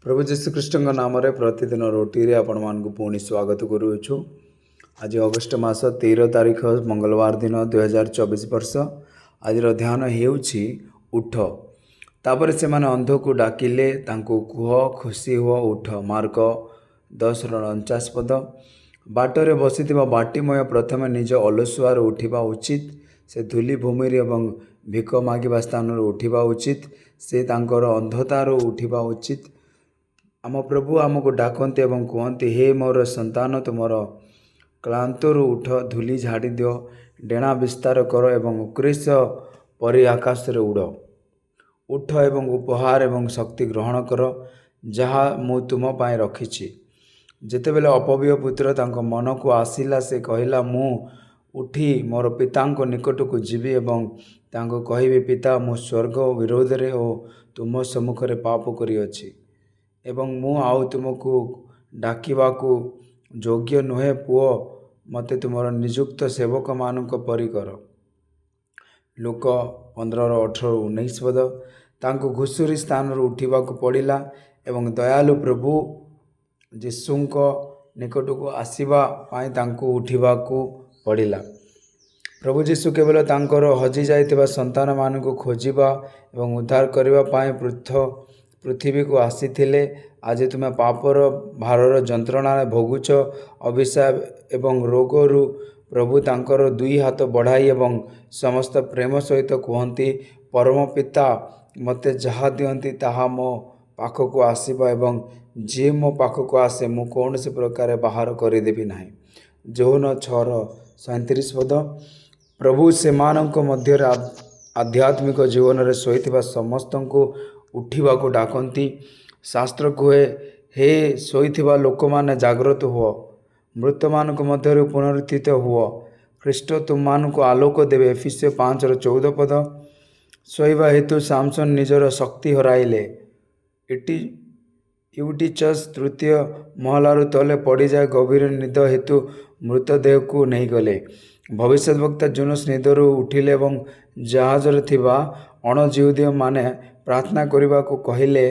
प्रभु जीशुख्रीष्ण नाम प्रतिदिन रोटी आपण मान पुणी स्वागत करुछु। आज अगस्ट मास 13 तारीख मंगलवार दिन 2024 वर्ष। आज ध्यान हेउछि उठ। तापर से माने अंध को डाकिले तांको कुह खुशी हुआ उठ। मार्क 10:49 पद। बाटरे बसिथिबा बाटीमय प्रथम निज अलसुआर उठिबा उचित। से धूली भूमि एवं भिक मागिबा स्थान उठिबा उचित। से तांकर अंधतार उठिबा उचित। आम प्रभु आमको डाकते एवं कहते, हे मोर संतान तुमर क्लांतरु उठ, धूली झाड़ी दियो, डेणा विस्तार कर एवं कृष परि आकाश रे उड़। उठ एवं उपहार एवं शक्ति ग्रहण कर, जहाँ मु तुम पाए रखिछि। जेतेबेले अपव्य पुत्र तांको मन को आसिला, से कहला, मु उठी मोर पितांको निकट को जीवी एवं तांको कहिबी, पिता मु स्वर्ग विरोध रे ओ तुम सम्मुख रे पाप करिअछि एवं मु आउ तुमको डाकिबाकू योग्य नुहे। पुओ मते तुमर निजुक्त सेवक मानक परि कर। लूक 15:18-19 पद। तांको घुसुरी स्थान उठिबाकू पड़िला एवं दयालु प्रभु जीशुंक निकट को आसीबा पाई तांको उठिबाकू पड़िला। प्रभु जीशु केवल तांकर हजि जाइतिबा संतान मानक खोजिबा एवं उद्धार करिबा पाई पृथ्वी को आसीथिले। आज तुम पापर भारर जंत्रणा भोगुच, अभिशाप एवं रोगरु प्रभु तांकर दुई हाथ बढ़ाई एवं समस्त प्रेम सहित कहती, परम पिता मते जहा दियंती ताहा मो पाखक आसीबा एवं जे मो पाखक आसे मु कौन से प्रकार बाहर करदेवी ना। जौन 6:37 पद। प्रभु सेमानक मध्य आध्यात्मिक जीवन रे सोईथिबा समस्त को उठिबा को डाकती। शास्त्र कहे, हे सोईथिबा लोक माने जागृत हुओ, मृत मानक मध्य पुनरुत्थित हुओ, ख्रीष्ट तुम मानक आलोक देवे। एफिसियों 5:14 पद। सोईबा हेतु सामसन निजर शक्ति हराइले। यूटिचस तृतीय महलारू तले पड़ी जाए गभीर निद हेतु मृतदेह को नहीं गले। भविष्यवक्ता जुनस निदरू उठिले एवं जहाजर थिबा अणजिहुदी माने प्रार्थना करने को कहले।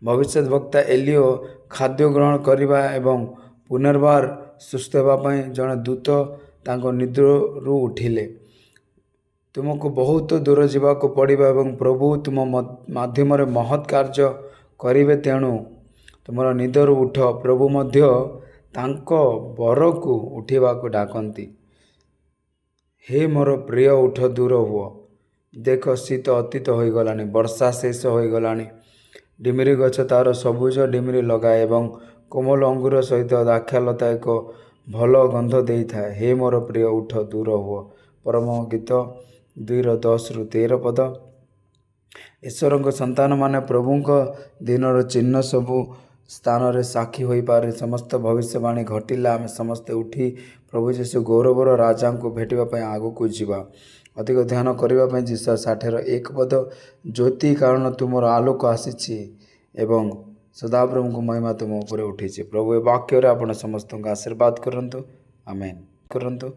भविष्यवक्ता एलियो खाद्य ग्रहण करने एवं पुनर्बार सुस्थ होगापाई जड़े दूत तांको निद्रु उठिले। तुमको बहुत दूर जावाक पड़िबा एवं प्रभु तुम माध्यम महत् कार्य करिवे, तेणु तुमर निदरु उठ। प्रभु मध्य तांको बर को उठिबा को डाकती। हे मोर प्रिय उठ, दूर हुओ। देख शीत अतीत हो गलानी, वर्षा शेष हो गलानी। डिमिरी गछ तार सबुज डिमिरी लगाए एवं कोमल अंगूर सहित दाक्षालता एक भल गंध दे था। हे मोर प्रिय उठ, दूर हुओ। परम गीत 2:10-13 पद। ईश्वर संतान माने प्रभुंक दिनर चिन्ह सबू स्थान रे साक्षी हो पारे। समस्त भविष्यवाणी घटिला। आम समस्ते उठी प्रभु जीशु गौरवर राजा को भेटापी आग को जीवा। अधिक ध्यान करने जिसा 60:1 पद। ज्योति कारण तुमर आलोक आसी एवं सदाप्रभु को महिमा तुम उपर उठी। प्रभु ए वाक्य आपण समस्त आशीर्वाद करंतु। आमेन करंतु।